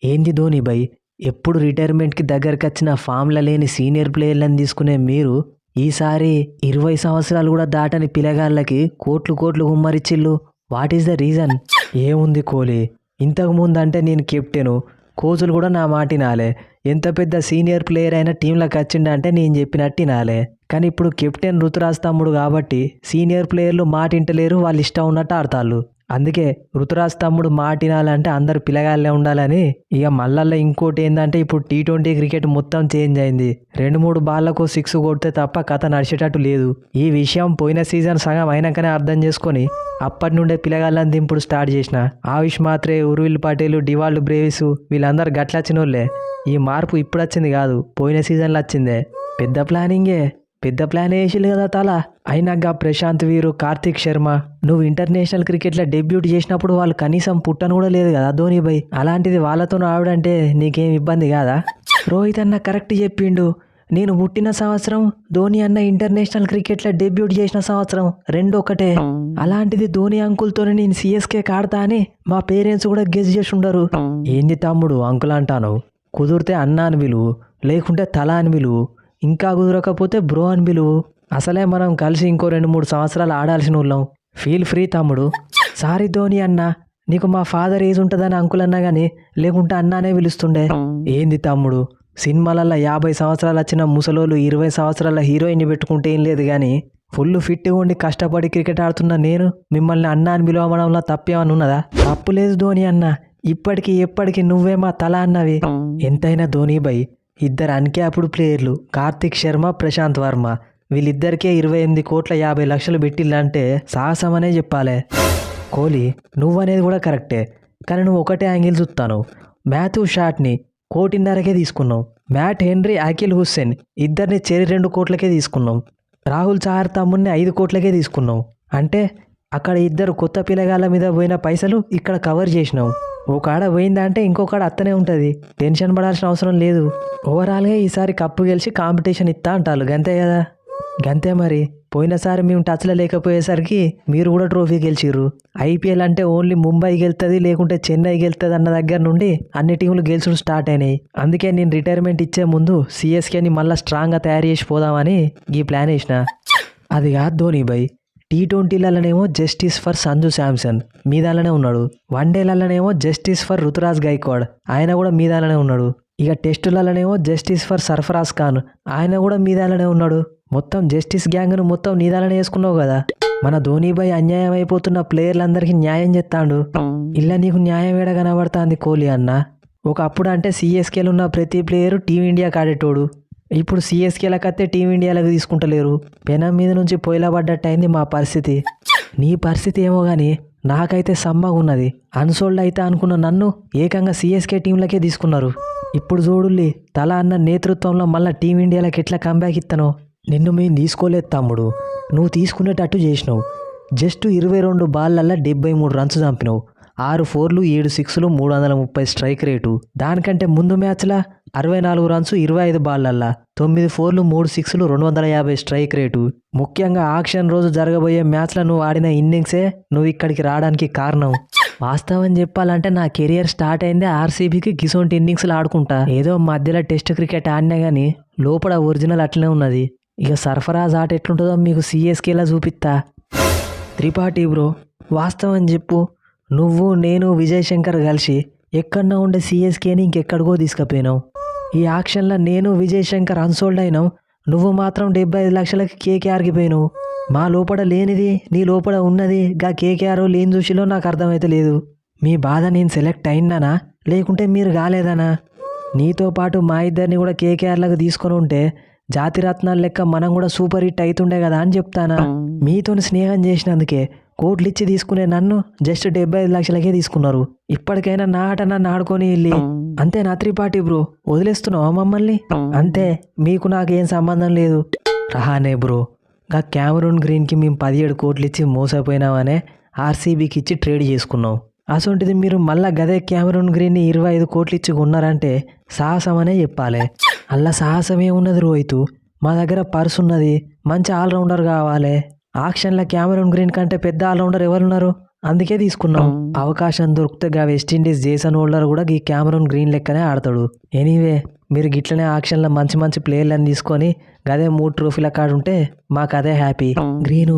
ఏంది ధోని భయ్, ఎప్పుడు రిటైర్మెంట్కి దగ్గరకొచ్చిన ఫామ్ల లేని సీనియర్ ప్లేయర్లను తీసుకునే మీరు ఈసారి 20 సంవత్సరాలు కూడా దాటని పిల్లగాళ్ళకి కోట్లు కోట్లు గుమ్మరిచ్చిల్లు. What is the reason? ఏముంది కోహ్లీ, ఇంతకు ముందు అంటే నేను కెప్టెను, కోచులు కూడా నా మాట వినాలే. ఎంత పెద్ద సీనియర్ ప్లేయర్ అయినా టీంలోకి వచ్చిండంటే నేను చెప్పినట్టు వినాలే. కానీ ఇప్పుడు కెప్టెన్ రుతురాజ్ తమ్ముడు కాబట్టి సీనియర్ ప్లేయర్లు మాట వింటలేరు, వాళ్ళు ఇష్టం ఉన్నట్టు ఆడతాళ్ళు. అందుకే రుతురాజ్ తమ్ముడు మాట వినాలంటే అందరు పిల్లగాళ్ళే ఉండాలని. ఇక మళ్ళా ఇంకోటి ఏంటంటే ఇప్పుడు T20 క్రికెట్ మొత్తం చేంజ్ అయింది. 2-3 బాళ్లకు 6 కొడితే తప్ప కథ నడిచేటట్టు లేదు. ఈ విషయం పోయిన సీజన్ సగం అయినాకనే అర్థం చేసుకొని అప్పటి నుండే పిల్లగాళ్ళని దింపుడు స్టార్ట్ చేసిన. ఆయుష్ మాత్రే, ఉర్విల్ పటేల్, డివాల్డ్ బ్రేవిస్ వీళ్ళందరూ గట్లొచ్చిన వాళ్ళే. ఈ మార్పు ఇప్పుడు వచ్చింది కాదు, పోయిన సీజన్లో వచ్చిందే. పెద్ద ప్లానింగే, పెద్ద ప్లాన్ వేసిల్లు కదా తల. అయినాక ప్రశాంత్ వీరు, కార్తిక్ శర్మ, నువ్వు ఇంటర్నేషనల్ క్రికెట్లో డెబ్యూట్ చేసినప్పుడు వాళ్ళు కనీసం పుట్టను కూడా లేదు కదా ధోని భయ్. అలాంటిది వాళ్ళతో ఆవిడంటే నీకేం ఇబ్బంది కాదా? రోహిత్ అన్న కరెక్ట్ చెప్పిండు. నేను పుట్టిన సంవత్సరం, ధోని అన్న ఇంటర్నేషనల్ క్రికెట్లో డెబ్యూట్ చేసిన సంవత్సరం రెండు ఒకటే. అలాంటిది ధోని అంకుల్తో నేను సిఎస్కే కాడతా అని మా పేరెంట్స్ కూడా గెస్ చేసి ఉండరు. ఏంది తమ్ముడు అంకుల్ అంటాను? కుదిరితే అన్న అని పిలువు, లేకుంటే తల అని పిలువు, ఇంకా కుదరకపోతే బ్రో అని పిలువు. అసలే మనం కలిసి ఇంకో 2-3 సంవత్సరాలు ఆడాల్సిన వాళ్ళం. ఫీల్ ఫ్రీ తమ్ముడు. సారీ ధోని అన్న, నీకు మా ఫాదర్ ఏజ్ ఉంటుందని అంకుల్ అన్నా కానీ లేకుంటే అన్నానే పిలుస్తుండే. ఏంది తమ్ముడు, సినిమాలల్లో 50 సంవత్సరాలు వచ్చిన ముసలోళ్ళు 20 సంవత్సరాల హీరోయిన్ని పెట్టుకుంటే ఏం లేదు కానీ ఫుల్ ఫిట్గా ఉండి కష్టపడి క్రికెట్ ఆడుతున్న నేను మిమ్మల్ని అన్న అని పిలవడంలో తప్పేమని ఉన్నదా? తప్పు లేదు ధోని అన్న, ఇప్పటికి ఎప్పటికి నువ్వే మా తల అన్నవి. ఎంతైనా ధోని భయ్, ఇద్దరు అన్క్యాప్డ్ ప్లేయర్లు, కార్తిక్ శర్మ, ప్రశాంత్ వర్మ, వీళ్ళిద్దరికే 28,50,00,000 పెట్టిల్లంటే సాహసమనే చెప్పాలి. కోహ్లీ, నువ్వనేది కూడా కరెక్టే, కానీ నువ్వు ఒకటే యాంగిల్ చూస్తాను. మాథ్యూ షాట్ని 1,50,00,000కే తీసుకున్నావు. మ్యాట్ హెన్రీ, అఖిల్ హుస్సేన్ ఇద్దరిని చెరి 2 కోట్లకే తీసుకున్నావు. రాహుల్ చహర్ తమ్ముడిని 5 కోట్లకే తీసుకున్నావు. అంటే అక్కడ ఇద్దరు కొత్త పిల్లగాళ్ళ మీద పోయిన పైసలు ఇక్కడ కవర్ చేసినావు. ఒక పోయిందంటే ఇంకొకడ అత్తనే ఉంటుంది, టెన్షన్ పడాల్సిన అవసరం లేదు. ఓవరాల్గా ఈసారి కప్పు గెలిచి కాంపిటీషన్ ఇస్తా అంటారు, గంతే కదా? గంతే మరి. పోయినసారి మేము టచ్లో లేకపోయేసరికి మీరు కూడా ట్రోఫీ గెలిచిర్రు. ఐపీఎల్ అంటే ఓన్లీ ముంబై గెలుతుంది లేకుంటే చెన్నై గెలుతుంది అన్న దగ్గర నుండి అన్ని టీంలు గెలుచుడు స్టార్ట్ అయినాయి. అందుకే నేను రిటైర్మెంట్ ఇచ్చే ముందు సిఎస్కేని మళ్ళీ స్ట్రాంగ్గా తయారు చేసి పోదామని ఈ ప్లాన్ వేసిన. అది కాదు ధోని భయ్, T20లనేమో జస్టిస్ ఫర్ సంజు శాంసన్ మీ దానిలోనే ఉన్నాడు. వన్డేలనేమో జస్టిస్ ఫర్ రుతురాజ్ గైక్వాడ్, ఆయన కూడా మీ దానిలోనే ఉన్నాడు. ఇక టెస్టులనేమో జస్టిస్ ఫర్ సర్ఫరాజ్ ఖాన్, ఆయన కూడా మీ దానిలోనే ఉన్నాడు. మొత్తం జస్టిస్ గ్యాంగ్ను మొత్తం నీ దానిలోనే వేసుకున్నావు కదా. మన ధోని భయ్ అన్యాయం అయిపోతున్న ప్లేయర్లందరికీ న్యాయం చేస్తాడు. ఇలా నీకు న్యాయం ఏడ కనబడుతుంది కోహ్లీ అన్న? ఒకప్పుడు అంటే సిఎస్కేలో ఉన్న ప్రతి ప్లేయరు టీమిండియాకి ఆడేటోడు. ఇప్పుడు సిఎస్కేలకు వస్తే టీమిండియాలకు తీసుకుంటలేరు. పెనం మీద నుంచి పొయ్యిలా పడ్డట్టు అయింది మా పరిస్థితి. నీ పరిస్థితి ఏమో కానీ నాకైతే సమ్మగా ఉన్నది. అన్సోల్డ్ అయితే అనుకున్న నన్ను ఏకంగా సిఎస్కే టీంలకే తీసుకున్నారు. ఇప్పుడు చూడుల్లి, తల అన్న నేతృత్వంలో మళ్ళీ టీమిండియాలకు ఎట్లా కంబ్యాక్ ఇస్తానో. నిన్ను మేము తీసుకోలేదు తమ్ముడు, నువ్వు తీసుకునేటట్టు చేసినావు. జస్ట్ 22 బాళ్ళల్లో 73 రన్స్ చంపినావు. 6 4లు 7 6లు 330 స్ట్రైక్ రేటు. దానికంటే ముందు మ్యాచ్లా 64 రన్స్ 25 బాళ్ళల్లా 9 4లు 3 6లు 250 స్ట్రైక్ రేటు. ముఖ్యంగా ఆక్షన్ రోజు జరగబోయే మ్యాచ్లో నువ్వు ఆడిన ఇన్నింగ్సే నువ్వు ఇక్కడికి రావడానికి కారణం. వాస్తవం చెప్పాలంటే నా కెరియర్ స్టార్ట్ అయిందే ఆర్సీబీకి గిసొంటి ఇన్నింగ్స్లు ఆడుకుంటా. ఏదో మధ్యలో టెస్ట్ క్రికెట్ ఆడినా కానీ లోపల ఒరిజినల్ అట్లనే ఉన్నది. ఇక సర్ఫరాజ్ ఆట ఎట్లుంటుందో మీకు సిఎస్కేలా చూపిస్తా. త్రిపాఠి బ్రో, వాస్తవం చెప్పు, నువ్వు నేను విజయ్ శంకర్ కలిసి ఎక్కడన్నా ఉండే సిఎస్కేని ఇంకెక్కడికో తీసుకుపోయినావు. ఈ ఆక్షన్లో నేను విజయ్ శంకర్ అన్సోల్డ్ అయినావు, నువ్వు మాత్రం 75 లక్షలకి కేకేఆర్కి పోయినావు. మా లోపల లేనిది నీ లోపల ఉన్నది, గా కేకేఆర్ లేని చూసిలో నాకు అర్థమైతే లేదు. మీ బాధ నేను సెలెక్ట్ అయినానా లేకుంటే మీరు కాలేదనా? నీతో పాటు మా ఇద్దరిని కూడా కేకేఆర్లకు తీసుకొని ఉంటే జాతిరత్నాలు లెక్క మనం కూడా సూపర్ హిట్ అవుతుండే కదా అని చెప్తానా. మీతో స్నేహం చేసినందుకే కోట్లు ఇచ్చి తీసుకునే నన్ను జస్ట్ 75 లక్షలకే తీసుకున్నారు. ఇప్పటికైనా నా ఆట నన్ను ఆడుకొని వెళ్ళి అంతే. నా త్రిపాఠి బ్రో, వదిలేస్తున్నావా మమ్మల్ని? అంతే, మీకు నాకేం సంబంధం లేదు. రహానే బ్రో, గా క్యామరూన్ గ్రీన్కి మేము 17 కోట్లు ఇచ్చి మోసపోయినామనే ఆర్సీబీకి ఇచ్చి ట్రేడ్ చేసుకున్నాం. అసొంటిది మీరు మళ్ళా గదే క్యామరూన్ గ్రీన్ని 25 కోట్లు ఇచ్చి కొన్నారంటే సాహసం అనే చెప్పాలి. అలా సాహసమే ఉన్నది రోహిత్, మా దగ్గర పర్స్ ఉన్నది, మంచి ఆల్రౌండర్ కావాలి. ఆక్షన్లో క్యామరూన్ గ్రీన్ కంటే పెద్ద ఆల్రౌండర్ ఎవరున్నారు? అందుకే తీసుకున్నాం. అవకాశం దొరికితే గా వెస్టిండీస్ జేసన్ హోల్డర్ కూడా ఈ క్యామరూన్ గ్రీన్ లెక్కనే ఆడతాడు. ఎనీవే మీరు గిట్లనే ఆక్షన్లో మంచి మంచి ప్లేయర్లను తీసుకొని గదే 3 ట్రోఫీల కాడ ఉంటే మాకు అదే హ్యాపీ. గ్రీను,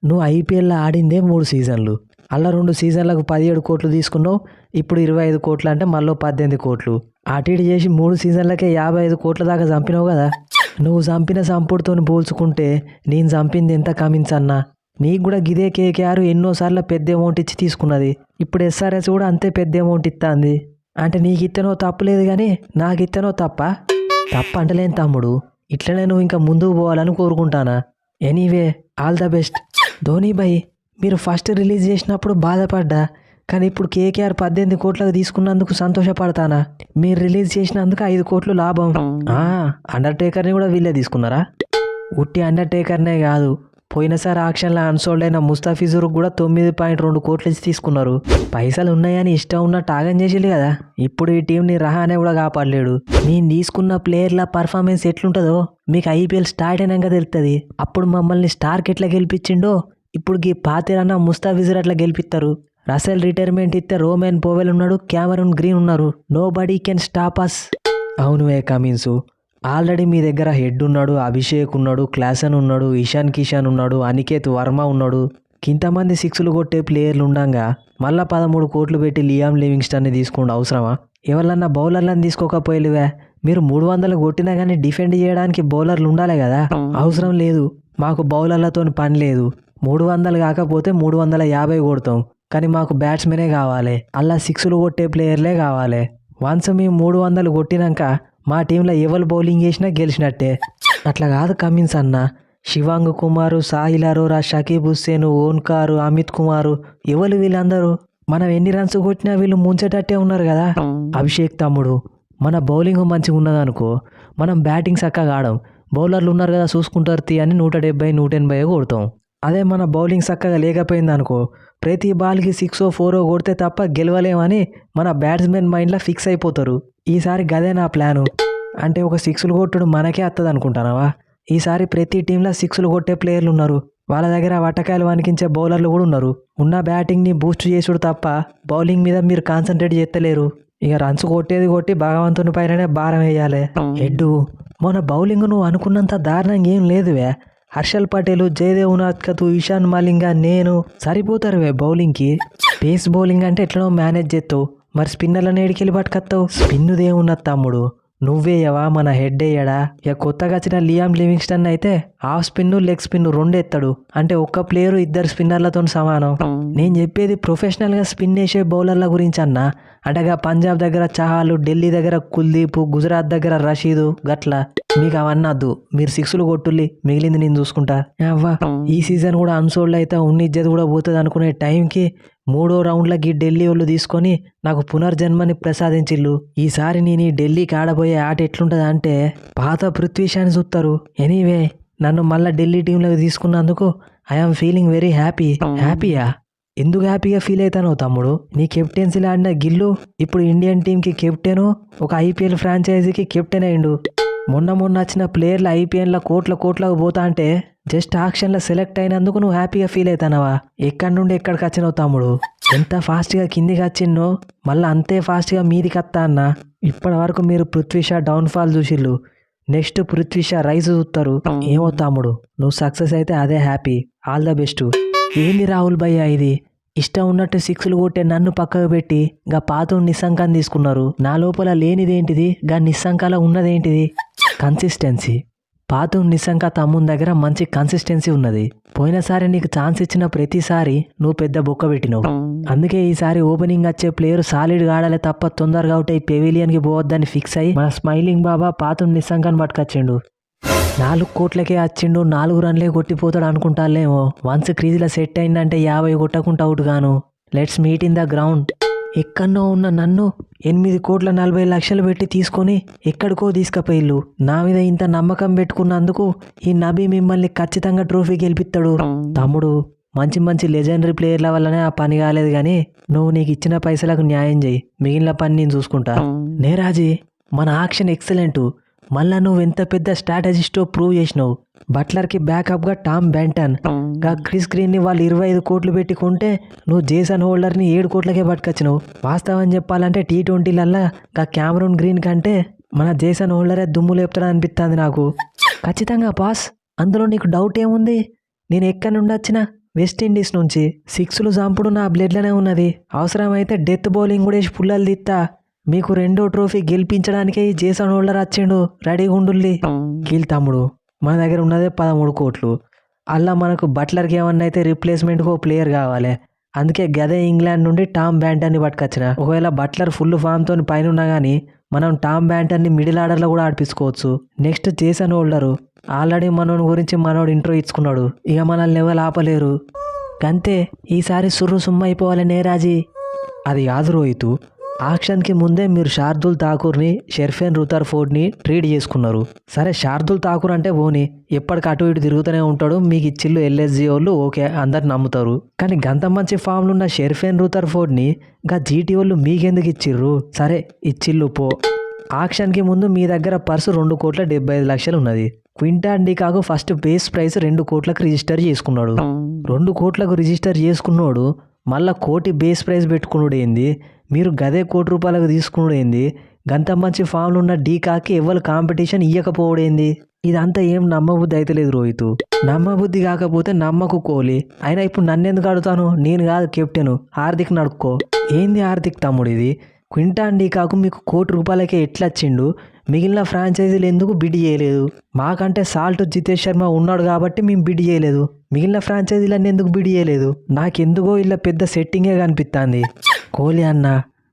నువ్వు ఐపీఎల్లో ఆడిందే 3 సీజన్లు, అలా 2 సీజన్లకు 17 కోట్లు తీసుకున్నావు. ఇప్పుడు 25 కోట్లు అంటే మళ్ళీ 18 కోట్లు అటు ఇటు చేసి 3 సీజన్లకే 55 కోట్ల దాకా చంపినావు కదా. నువ్వు చంపిన సంపుడుతో పోల్చుకుంటే నేను చంపింది ఎంత కమించన్నా. నీకు కూడా గిదే కేకేఆర్ ఎన్నోసార్లు పెద్ద అమౌంట్ ఇచ్చి తీసుకున్నది. ఇప్పుడు ఎస్ఆర్ఎస్ కూడా అంతే పెద్ద అమౌంట్ ఇస్తుంది. అంటే నీకు ఇత్తనో తప్పులేదు కానీ నాకు ఇత్తనో తప్ప అంటలేని తమ్ముడు. ఇట్లనే నువ్వు ఇంకా ముందుకు పోవాలని కోరుకుంటానా. Anyway all the best. Dhoni భాయ్, మీరు ఫస్ట్ రిలీజ్ చేసినప్పుడు బాధపడ్డా, కానీ ఇప్పుడు కేకేఆర్ 18 కోట్లకు తీసుకున్నందుకు సంతోషపడతానా. మీరు రిలీజ్ చేసినందుకు 5 కోట్లు లాభం. అండర్టేకర్ని కూడా వీళ్ళే తీసుకున్నారా? ఉట్టి అండర్టేకర్నే కాదు, పోయినసారి ఆక్షన్లో అన్సోల్డ్ అయిన ముస్తాఫిజుర్ కూడా 9.2 కోట్లు ఇచ్చి తీసుకున్నారు. పైసలు ఉన్నాయని ఇష్టం ఉన్నట్టు ఆగం చేసిల్లు కదా. ఇప్పుడు ఈ టీంని రహానే కూడా కాపాడలేడు. నేను తీసుకున్న ప్లేయర్ల పర్ఫార్మెన్స్ ఎట్లుంటుందో మీకు ఐపీఎల్ స్టార్ట్ అయినాక తెలుస్తుంది. అప్పుడు మమ్మల్ని స్టార్క్ ఎట్లా గెలిపించిండో ఇప్పుడు ఈ పాతిరన్న ముస్తాఫిజుర్ అట్లా గెలిపిస్తారు. రసెల్ రిటైర్మెంట్ ఇస్తే రోమన్ పోవెల్ ఉన్నాడు, క్యామరూన్ గ్రీన్ ఉన్నారు. Nobody can stop us. అవునువే కమిన్సు, ఆల్రెడీ మీ దగ్గర హెడ్ ఉన్నాడు, అభిషేక్ ఉన్నాడు, క్లాసన్ ఉన్నాడు, ఇషాన్ కిషాన్ ఉన్నాడు, అనికేత్ వర్మ ఉన్నాడు. ఇంతమంది 6లు కొట్టే ప్లేయర్లు ఉండంగా మళ్ళా 13 కోట్లు పెట్టి లియామ్ లివింగ్స్టన్ని తీసుకోండి అవసరమా? ఎవరన్నా బౌలర్లను తీసుకోకపోయేవే. మీరు 300 కొట్టినా కానీ డిఫెండ్ చేయడానికి బౌలర్లు ఉండాలి కదా. అవసరం లేదు, మాకు బౌలర్లతో పని లేదు. 300 కాకపోతే 350 కొడతాం, కానీ మాకు బ్యాట్స్మెనే కావాలి. అలా 6లు కొట్టే ప్లేయర్లే కావాలి. వన్స్ మేము 300 కొట్టినాక మా టీంలో ఎవరు బౌలింగ్ చేసినా గెలిచినట్టే. అట్లా కాదు కమిన్స్ అన్న. శివాంగ్ కుమారు, సాహిల్ అరోరా, షకీబ్ హుస్సేన్, ఓన్కారు, అమిత్ కుమారు, ఎవరు వీళ్ళందరూ మనం ఎన్ని రన్స్ కొట్టినా వీళ్ళు ముంచేటట్టే ఉన్నారు కదా. అభిషేక్ తమ్ముడు, మన బౌలింగ్ మంచిగా ఉన్నదనుకో మనం బ్యాటింగ్ చక్కగా ఆడం. బౌలర్లు ఉన్నారు కదా చూసుకుంటారు తీ అని 170, 180 కొడతాం. అదే మన బౌలింగ్ చక్కగా లేకపోయింది అనుకో ప్రతి బాల్కి 6 4 కొడితే తప్ప గెలవలేమని మన బ్యాట్స్మెన్ మైండ్లో ఫిక్స్ అయిపోతారు. ఈసారి గదే నా ప్లాను. అంటే ఒక 6లు కొట్టుడు మనకే వస్తుంది అనుకుంటానావా? ఈసారి ప్రతి టీంలో 6లు కొట్టే ప్లేయర్లు ఉన్నారు. వాళ్ళ దగ్గర వట్టకాయలు వణికించే బౌలర్లు కూడా ఉన్నారు. ఉన్న బ్యాటింగ్ని బూస్ట్ చేసుడు తప్ప బౌలింగ్ మీద మీరు కాన్సన్ట్రేట్ చేస్తలేరు. ఇక రన్స్ కొట్టేది కొట్టి భగవంతుని పైననే భారం వేయాలి. హెడ్డు, మన బౌలింగ్ నువ్వు అనుకున్నంత దారుణంగా ఏం లేదువే. హర్షల్ పటేల్, జయదేవ్ ఉనాద్కత్, ఇషాన్ మలింగా, నేను సరిపోతారు బౌలింగ్కి. పేస్ బౌలింగ్ అంటే ఎట్లనో మేనేజ్ చేస్తావు, మరి స్పిన్నర్లను ఏడికెళ్ళి పట్టుకొస్తావు? స్పిన్నుదేమున్నది తమ్ముడు, నువ్వేయవా మన హెడ్ వేయడా? ఇక కొత్తగా వచ్చిన లియామ్ లివింగ్స్టన్ అయితే హాఫ్ స్పిన్ లెగ్ స్పిన్ 2 ఎత్తాడు. అంటే ఒక్క ప్లేయరు 2 స్పిన్నర్లతో సమానం. నేను చెప్పేది ప్రొఫెషనల్గా స్పిన్ వేసే బౌలర్ల గురించి అన్న. అంటేగా పంజాబ్ దగ్గర చహాలు, ఢిల్లీ దగ్గర కుల్దీప్, గుజరాత్ దగ్గర రషీదు, గట్ల. మీకు అవన్నద్దు, మీరు 6లు కొట్టుల్లి, మిగిలింది నేను చూసుకుంటా. అవ్వా ఈ సీజన్ కూడా అన్సోల్డ్ అయితే ఉన్న ఇజ్జత్ కూడా పోతుంది అనుకునే టైంకి 3వ రౌండ్లకి ఢిల్లీ వాళ్ళు తీసుకొని నాకు పునర్జన్మని ప్రసాదించిల్లు. ఈసారి నేను ఈ ఢిల్లీకి ఆడబోయే ఆట ఎట్లుంటుంది అంటే పాత పృథ్వీషాన్ని చూస్తారు. ఎనీవే నన్ను మళ్ళీ ఢిల్లీ టీంలోకి తీసుకున్నందుకు ఐఎమ్ ఫీలింగ్ వెరీ హ్యాపీ. హ్యాపీయా? ఎందుకు హ్యాపీగా ఫీల్ అవుతానో తమ్ముడు? నీ కెప్టెన్సీలో ఆడిన గిల్లు ఇప్పుడు ఇండియన్ టీంకి కెప్టెను, ఒక ఐపీఎల్ ఫ్రాంచైజీకి కెప్టెన్ అయిండు. మొన్న వచ్చిన ప్లేయర్లు ఐపీఎల్లో కోట్లకు పోతా అంటే జస్ట్ ఆక్షన్లో సెలెక్ట్ అయినందుకు నువ్వు హ్యాపీగా ఫీల్ అవుతానవా? ఎక్కడి నుండి ఎక్కడికి వచ్చినావు తమ్ముడు? ఎంత ఫాస్ట్గా కిందికి వచ్చిన్నో మళ్ళీ అంతే ఫాస్ట్గా మీదికి వస్తా అన్న. ఇప్పటి వరకు మీరు పృథ్వీ షా డౌన్ఫాల్ చూసిళ్ళు, నెక్స్ట్ పృథ్వీ షా రైజ్ చూస్తారు. ఏమో తమ్ముడు, నువ్వు సక్సెస్ అయితే అదే హ్యాపీ. All the best. ఏంది రాహుల్ భయ్యా ఇది? ఇష్టం ఉన్నట్టు 6లు కొట్టే నన్ను పక్కకు పెట్టి గా పాత నిస్సంకాన్ని తీసుకున్నారు. నా లోపల లేనిదేంటిది, గా నిస్సంకాల ఉన్నదేంటిది? కన్సిస్టెన్సీ. పాత నిస్సంక తమ్ముని దగ్గర మంచి కన్సిస్టెన్సీ ఉన్నది. పోయినసారి నీకు ఛాన్స్ ఇచ్చిన ప్రతిసారి నువ్వు పెద్ద బొక్క పెట్టినావు. అందుకే ఈసారి ఓపెనింగ్ వచ్చే ప్లేయర్ సాలిడ్గా ఆడాలి తప్ప తొందరగా అవుట్ అయి పెవిలియన్కి పోవద్దని ఫిక్స్ అయ్యి మన స్మైలింగ్ బాబా పాత నిస్సంకాన్ని పట్టుకొచ్చిండు. 4 కోట్లకే వచ్చిండు, 4 రన్లే కొట్టిపోతాడు అనుకుంటాలేమో. వన్స్ క్రీజ్లో సెట్ అయిందంటే 50 కొట్టకుండా అవుట్ గాను. Let's meet in the ground. ఎక్కడో ఉన్న నన్ను 8,40,00,000 పెట్టి తీసుకొని ఎక్కడికో తీసుకుపోయిల్లు. నా మీద ఇంత నమ్మకం పెట్టుకున్నందుకు ఈ నబీ మిమ్మల్ని ఖచ్చితంగా ట్రోఫీ గెలిపిస్తాడు. తమ్ముడు, మంచి మంచి లెజెండరీ ప్లేయర్ల వల్లనే ఆ పని కాలేదు కానీ నువ్వు నీకు ఇచ్చిన పైసలకు న్యాయం చేయి, మిగిలిన పని నేను చూసుకుంటా. నేరాజీ, మన ఆక్షన్ ఎక్సలెంట్. మళ్ళా నువ్వు ఎంత పెద్ద స్ట్రాటజిస్టో ప్రూవ్ చేసినావు. బట్లర్కి బ్యాకప్గా టామ్ బ్యాంటన్, గా క్రిస్ గ్రీన్ని వాళ్ళు 25 కోట్లు పెట్టుకుంటే నువ్వు జేసన్ హోల్డర్ని 7 కోట్లకే పట్టుకొచ్చినావు. వాస్తవం చెప్పాలంటే T20లల్లా గా క్యామరూన్ గ్రీన్ కంటే మన జేసన్ హోల్డరే దుమ్ము లేపుతాడు అనిపిస్తుంది నాకు. ఖచ్చితంగా బాస్, అందులో నీకు డౌట్ ఏముంది? నేను ఎక్కడి నుండి వచ్చిన వెస్టిండీస్ నుంచి. 6లు చంపుడు నా బ్లడ్లోనే ఉన్నది. అవసరమైతే డెత్ బౌలింగ్ కూడా వేసి పుల్లలు తీస్తా. మీకు 2వ ట్రోఫీ గెలిపించడానికే ఈ జేసన్ హోల్డర్ వచ్చిండు. రెడీగా ఉండుల్లి. కీల్ తమ్ముడు, మన దగ్గర ఉన్నదే 13 కోట్లు. అలా మనకు బట్లర్కి ఏమన్నా అయితే రిప్లేస్మెంట్కి ఓ ప్లేయర్ కావాలి. అందుకే గదే ఇంగ్లాండ్ నుండి టామ్ బ్యాంటన్ని పట్టుకొచ్చిన. ఒకవేళ బట్లర్ ఫుల్ ఫామ్తో పైన ఉన్నా కానీ మనం టామ్ బ్యాంటన్ని మిడిల్ ఆర్డర్లో కూడా ఆడిపించుకోవచ్చు. Next Jason Holder. ఆల్రెడీ మనోని గురించి మనోడు ఇంట్రో ఇచ్చుకున్నాడు. ఇక మనల్ని లెవెల్ ఆపలేరు. అంతే, ఈసారి సుర్రు సుమ్మ అయిపోవాలి నేరాజీ. అది కాదు రోహితు, ఆక్షన్కి ముందే మీరు శార్దుల్ ఠాకూర్ని, షెర్ఫెన్ రుథర్ఫోర్డ్ని ట్రేడ్ చేసుకున్నారు. సరే, శార్దుల్ ఠాకూర్ అంటే పోనీ ఎప్పటికి అటు ఇటు తిరుగుతూనే ఉంటాడు. మీకు ఇచ్చిళ్ళు ఎల్ఎస్జీ వాళ్ళు ఓకే, అందరు నమ్ముతారు. కానీ గంత మంచి ఫామ్లో ఉన్న షెర్ఫెన్ రుథర్ఫోర్డ్ని గా జీటీ వాళ్ళు మీకెందుకు ఇచ్చిర్రు? సరే ఇచ్చిళ్ళు పో. ఆక్షన్కి ముందు మీ దగ్గర పర్సు 2,75,00,000 ఉన్నది. క్వింటాన్ డికాకు ఫస్ట్ బేస్ ప్రైస్ 2 కోట్లకు రిజిస్టర్ చేసుకున్నాడు. 2 కోట్లకు రిజిస్టర్ చేసుకున్నాడు మళ్ళా కోటి బేస్ ప్రైస్ పెట్టుకున్నాడు ఏంది? మీరు గదే ₹1,00,00,000 తీసుకున్నాడు ఏంది? గంత మంచి ఫామ్లో ఉన్న డీకాకి ఎవరు కాంపిటీషన్ ఇయ్యకపోవడేంది? ఇదంతా ఏం నమ్మబుద్ధి అయితే లేదు రోహితు. నమ్మబుద్ధి కాకపోతే నమ్మకు కోహ్లీ. అయినా ఇప్పుడు నన్నెందుకు అడుగుతాను? నేను కాదు కెప్టెను, హార్దిక్ నడుక్కో. ఏంది హార్దిక్ తమ్ముడు ఇది? క్వింటాన్ డీకాకు మీకు ₹1,00,00,000 ఎట్లా వచ్చిండు? మిగిలిన ఫ్రాంచైజీలు ఎందుకు బిడ్ చేయలేదు? మాకంటే సాల్ట్ జితేష్ శర్మ ఉన్నాడు కాబట్టి మేము బిడ్ చేయలేదు. మిగిలిన ఫ్రాంచైజీలన్నీ ఎందుకు బిడ్ చేయలేదు? నాకెందుకో ఇలా పెద్ద సెట్టింగే కనిపిస్తుంది. కోహ్లీ అన్న,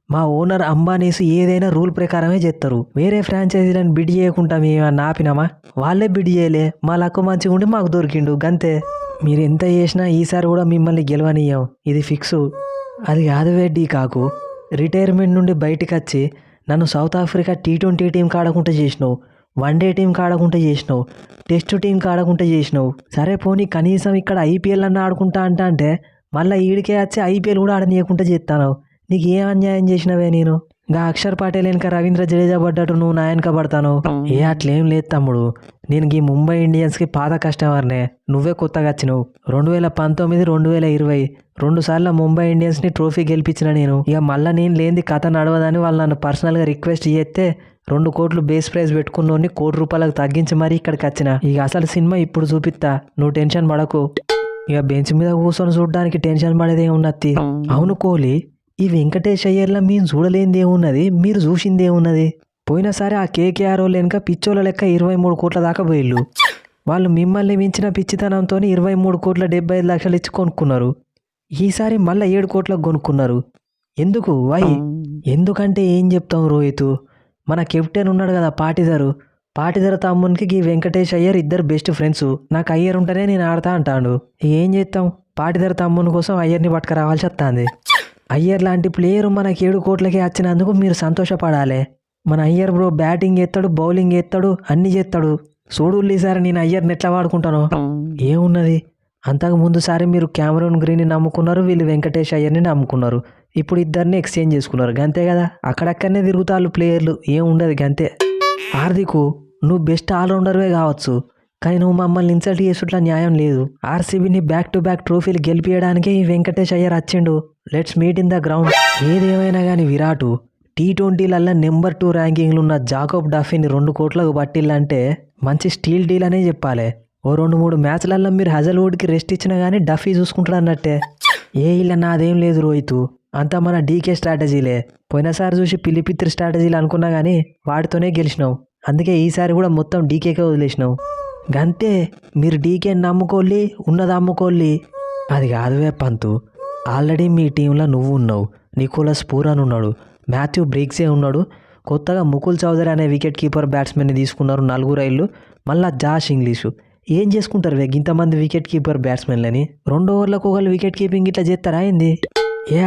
మా ఓనర్ అంబానీస్ ఏదైనా రూల్ ప్రకారమే చేస్తారు. వేరే ఫ్రాంచైజీలను బిడ్ చేయకుండా మేమన్నా ఆపినామా? వాళ్ళే బిడ్ చేయలే. మా లక్కు మంచిగా ఉండి మాకు దొరికిండు గంతే. మీరు ఎంత చేసినా ఈసారి కూడా మిమ్మల్ని గెలవనీయం, ఇది ఫిక్సు. అది కాదువే డీకాకు, రిటైర్మెంట్ నుండి బయటకు వచ్చి నన్ను సౌత్ ఆఫ్రికా T20 టీం కాడకుండా చేసినావు, వన్డే టీం కాడకుండా చేసినావు, టెస్ట్ టీం కాడకుండా చేసినావు. సరే పోనీ కనీసం ఇక్కడ IPL అన్న ఆడుకుంటా అంటే మళ్ళీ ఈడికే వచ్చి IPL కూడా ఆడనీయకుండా చేస్తాను. నీకు ఏం అన్యాయం చేసినవే నేను? గా అక్షర్ పటేల్ వెనక రవీంద్ర జడేజా పడ్డట్టు నువ్వు నా వెనక పడతాను. అట్లేం లేదు తమ్ముడు, నేను ఈ ముంబై ఇండియన్స్కి పాత కస్టమర్నే. నువ్వే కొత్తగా వచ్చినావు. 2019, 2020 2 సార్లు ముంబై ఇండియన్స్ని ట్రోఫీ గెలిపించిన నేను. ఇక మళ్ళీ నేను లేనిది కథ నడవదని వాళ్ళు నన్ను పర్సనల్గా రిక్వెస్ట్ చేస్తే 2 కోట్లు బేస్ ప్రైజ్ పెట్టుకున్నోని ₹1,00,00,000 తగ్గించి మరీ ఇక్కడికి వచ్చిన. ఇక అసలు సినిమా ఇప్పుడు చూపిస్తా, నువ్వు టెన్షన్ పడకు. ఇక బెంచ్ మీద కూర్చొని చూడడానికి టెన్షన్ పడేదే ఉన్నది. అవును కోహ్లీ, ఈ వెంకటేష్ అయ్యర్లా మేము చూడలేనిది ఏమున్నది, మీరు చూసింది ఏమున్నది? పోయినసారి ఆ KKR వాళ్ళు వెనక పిచ్చోళ్ళ లెక్క 23 కోట్ల దాకా పోయిళ్ళు. వాళ్ళు మిమ్మల్ని మించిన పిచ్చితనంతో 23,75,00,000 ఇచ్చి కొనుక్కున్నారు. ఈసారి మళ్ళీ 7 కోట్లకు కొనుక్కున్నారు. ఎందుకు? వై? ఎందుకంటే ఏం చెప్తాం రోహితు, మన కెప్టెన్ ఉన్నాడు కదా పాటిదర్ తమ్మునికి ఈ వెంకటేష్ అయ్యర్ ఇద్దరు బెస్ట్ ఫ్రెండ్స్. నాకు అయ్యర్ ఉంటేనే నేను ఆడతా అంటాడు. ఏం చేస్తాం, పాటిదర్ తమ్ముని కోసం అయ్యర్ని పట్టుకురావాల్సి వస్తుంది. అయ్యర్ లాంటి ప్లేయర్ మనకి 7 కోట్లకే వచ్చినందుకు మీరు సంతోషపడాలి. మన అయ్యర్ బ్రో బ్యాటింగ్ చేస్తాడు, బౌలింగ్ చేస్తాడు, అన్ని చేస్తాడు. చూడుల్లి సారి నేను అయ్యర్ని ఎట్లా వాడుకుంటాను. ఏమున్నది, అంతకు ముందుసారి మీరు క్యామరూన్ గ్రీన్ని నమ్ముకున్నారు, వీళ్ళు వెంకటేష్ అయ్యర్ని నమ్ముకున్నారు. ఇప్పుడు ఇద్దరిని ఎక్స్చేంజ్ చేసుకున్నారు గంతే కదా. అక్కడక్కడనే తిరుగుతారు ప్లేయర్లు, ఏం ఉండదు గంతే. హార్దికు, నువ్వు బెస్ట్ ఆల్రౌండర్వే కావచ్చు, కానీ నువ్వు మమ్మల్ని ఇన్సల్ట్ చేసుట్లా న్యాయం లేదు. RCBని బ్యాక్ టు బ్యాక్ ట్రోఫీలు గెలిపించడానికే ఈ వెంకటేష్ అయ్యర్ వచ్చిండు. Let's meet in the ground. ఏదేమైనా కానీ విరాట్ T20లల్లా నెంబర్ 2 ర్యాంకింగ్లు ఉన్న జాకోబ్ డఫీని 2 కోట్లకు పట్టిల్లంటే మంచి స్టీల్ డీల్ అనే చెప్పాలి. ఓ 2-3 మ్యాచ్లల్లో మీరు హజల్వుడ్కి రెస్ట్ ఇచ్చినా కానీ డఫీ చూసుకుంటాడు అన్నట్టే. ఇలా నాదేం లేదు రోహితు, అంతా మన డీకే స్ట్రాటజీలే. పోయినసారి చూసి పిలిపిత్రి స్ట్రాటజీలు అనుకున్నా కానీ వాటితోనే గెలిచినావు. అందుకే ఈసారి కూడా మొత్తం డీకేకే వదిలేసినావు గంతే. మీరు డీకేని నమ్ముకోల్లి, ఉన్నది అమ్ముకోల్లి. అది కాదువే పంతు, ఆల్రెడీ మీ టీంలో నువ్వు ఉన్నావు, నికోలస్ పూరన్ ఉన్నాడు, మాథ్యూ బ్రిగ్సే ఉన్నాడు, కొత్తగా ముకుల్ చౌదరి అనే వికెట్ కీపర్ బ్యాట్స్మెన్ని తీసుకున్నారు 4 రైళ్ళు, మళ్ళా జాష్ ఇంగ్లీషు. ఏం చేసుకుంటారు ఇంతమంది వికెట్ కీపర్ బ్యాట్స్మెన్లని? 2 ఓవర్లకు ఒకళ్ళు వికెట్ కీపింగ్ ఇట్లా చేస్తారా ఏంది?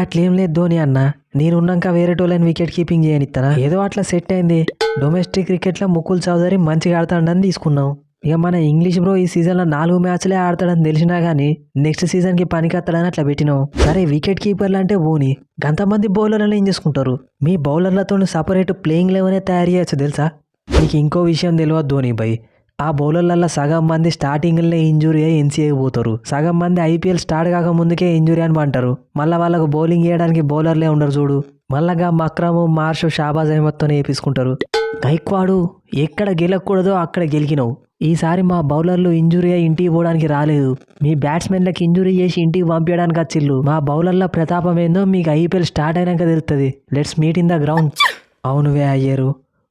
అట్లేం లేదు ధోని అన్న, నేనున్నాక వేరే టోళ్ళని వికెట్ కీపింగ్ చేయనిస్తానా? ఏదో అట్లా సెట్ అయింది. డొమెస్టిక్ క్రికెట్లో ముకుల్ చౌదరి మంచిగా ఆడతాడని తీసుకున్నాం. ఇక మన ఇంగ్లీష్ బ్రో ఈ సీజన్లో 4 మ్యాచ్లే ఆడతాడని తెలిసినా కానీ నెక్స్ట్ సీజన్కి పనికొస్తాడని అట్లా పెట్టినాం. సరే వికెట్ కీపర్లు అంటే పోనీ, గంతమంది బౌలర్లను ఏం చేసుకుంటారు? మీ బౌలర్లతో సపరేట్ ప్లేయింగ్ 11 తయారు చేయొచ్చు తెలుసా? నీకు ఇంకో విషయం తెలియదు ధోని భయ్, ఆ బౌలర్లలో సగం మంది స్టార్టింగ్లోనే ఇంజురీ అయ్యి ఎన్సీఏకి పోతారు, సగం మంది ఐపీఎల్ స్టార్ట్ కాక ముందుకే ఇంజురీ అని అంటారు. మళ్ళీ వాళ్ళకు బౌలింగ్ చేయడానికి బౌలర్లే ఉండరు చూడు, మళ్ళా మక్రము మార్షు షాబాజ్ అహ్మద్తో వేపించుకుంటారు. గైక్వాడు ఎక్కడ గెలకూడదో అక్కడ గెలికినావు. ఈసారి మా బౌలర్లు ఇంజురీ అయ్యి ఇంటికి పోవడానికి రాలేదు, మీ బ్యాట్స్మెన్లకు ఇంజురీ చేసి ఇంటికి పంపించడానికి వచ్చిల్లు. మా బౌలర్ల ప్రతాపం ఏందో మీకు ఐపీఎల్ స్టార్ట్ అయినాక తెలుస్తుంది. Let's meet in the ground. అవునువే అయ్యారు,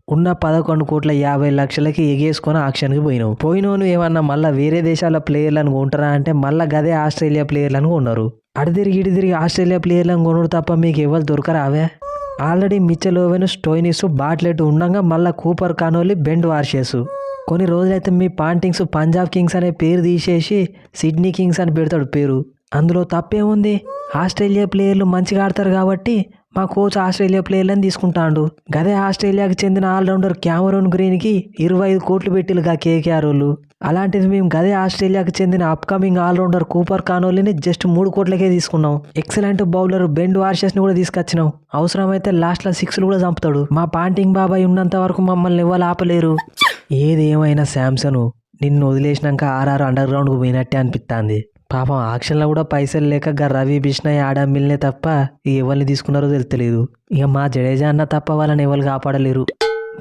ఉన్న 11,50,00,000కి ఎగేసుకొని ఆక్షన్కి పోయినోను ఏమన్నా మళ్ళీ వేరే దేశాల ప్లేయర్లను కొంటారా అంటే మళ్ళీ గదే ఆస్ట్రేలియా ప్లేయర్లను కొన్నారు. ఇటు తిరిగి ఆస్ట్రేలియా ప్లేయర్లను కొనుడు తప్ప మీకు ఎవరు దొరకరావే. Already Mitchell Owen, Stoinis, Bartlett ఉండగా మళ్ళీ కూపర్ కానోలి, బెండ్ వార్షెస్. కొన్ని రోజులైతే మీ పాంటింగ్స్ పంజాబ్ కింగ్స్ అనే పేరు తీసేసి సిడ్నీ కింగ్స్ అని పెడతాడు పేరు. అందులో తప్పేముంది, ఆస్ట్రేలియా ప్లేయర్లు మంచిగా ఆడతారు కాబట్టి మా కోచ్ ఆస్ట్రేలియా ప్లేయర్లను తీసుకుంటాడు. గదే ఆస్ట్రేలియాకి చెందిన ఆల్రౌండర్ క్యామరూన్ గ్రీన్కి 25 కోట్లు పెట్టిలుగా కేకేఆర్ వాళ్ళు. అలాంటిది మేము గదే ఆస్ట్రేలియాకి చెందిన అప్కమింగ్ ఆల్రౌండర్ కూపర్ కానోలిని జస్ట్ 3 కోట్లకే తీసుకున్నాం. ఎక్సలెంట్ బౌలర్ బెండ్ వార్షెస్ని కూడా తీసుకొచ్చినాం. అవసరమైతే లాస్ట్లో 6లు కూడా చంపుతాడు. మా పాంటింగ్ బాబాయ్ ఉన్నంత వరకు మమ్మల్ని ఎవరు ఆపలేరు. ఏది ఏమైనా శాంసన్ నిన్ను వదిలేసినాక ఆర్ఆర్ అండర్ గ్రౌండ్కు పోయినట్టే అనిపిస్తుంది. పాపం ఆక్షన్లో కూడా పైసలు లేక రవి బిష్ణయ్ ఆడా మిల్నే తప్ప ఎవరిని తీసుకున్నారో తెలుస్తలేదు. ఇక మా జడేజా అన్న తప్ప వాళ్ళని ఎవరు కాపాడలేరు.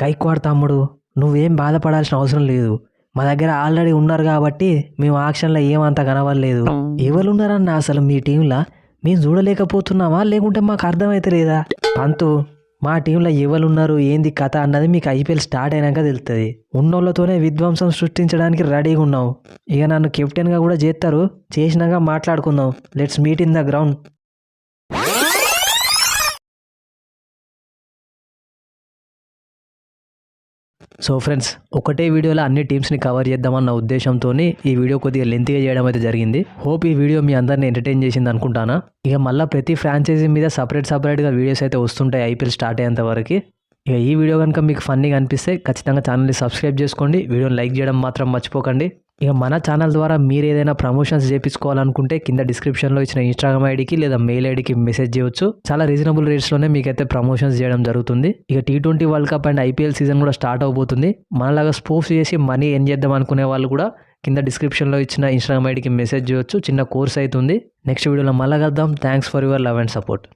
గైక్వాడ్ తమ్ముడు, నువ్వేం బాధపడాల్సిన అవసరం లేదు, మా దగ్గర ఆల్రెడీ ఉన్నారు కాబట్టి మేము ఆక్షన్లో ఏమంత కనవలేదు. ఎవరున్నారన్న అసలు మీ టీంలో మేము చూడలేకపోతున్నావా లేకుంటే మాకు అర్థమైతే లేదా? పంతు, మా టీంలో ఎవరున్నారు ఏంది కథ అన్నది మీకు ఐపీఎల్ స్టార్ట్ అయినాక తెలుస్తుంది. ఉన్నోళ్ళతోనే విధ్వంసం సృష్టించడానికి రెడీగా ఉన్నాం. ఇక నన్ను కెప్టెన్గా కూడా చేస్తారు, చేసినాక మాట్లాడుకుందాం. Let's meet in the ground. So friends, ఒకటే వీడియోలో అన్ని టీమ్స్ని కవర్ చేద్దామన్న ఉద్దేశంతో ఈ వీడియో కొద్దిగా లెంత్గా చేయడం అయితే జరిగింది. హోప్ ఈ వీడియో మీ అందరిని ఎంటర్టైన్ చేసింది అనుకుంటానా. ఇక మళ్ళీ ప్రతి ఫ్రాంచైజీ మీద సపరేట్గా వీడియోస్ అయితే వస్తుంటాయి ఐపీఎల్ స్టార్ట్ అయ్యేంత వరకు. ఇక ఈ వీడియో కనుక మీకు ఫన్నీగా అనిపిస్తే ఖచ్చితంగా ఛానల్ని సబ్స్క్రైబ్ చేసుకోండి, వీడియోని లైక్ చేయడం మాత్రం మర్చిపోకండి. ఇక మన ఛానల్ ద్వారా మీరు ఏదైనా ప్రమోషన్స్ చేయించుకోవాలనుకుంటే కింద డిస్క్రిప్షన్లో ఇచ్చిన ఇన్స్టాగ్రామ్ ఐడికి లేదా మెయిల్ ఐడికి మెసేజ్ చేయొచ్చు. చాలా రీజనబుల్ రేట్స్లోనే మీకైతే ప్రమోషన్స్ చేయడం జరుగుతుంది. ఇక T20 world cup and IPL season కూడా స్టార్ట్ అవబోతుంది. మనలాగా స్పోర్ట్స్ చేసి మనీ ఎర్న్ చేద్దాం అనుకునే వాళ్ళు కూడా కింద డిస్క్రిప్షన్లో ఇచ్చిన ఇన్స్టాగ్రామ్ ఐడికి మెసేజ్ చేయొచ్చు. చిన్న కోర్స్ అవుతుంది. నెక్స్ట్ వీడియోలో మళ్ళీ కలుద్దాం. Thanks for your love and support.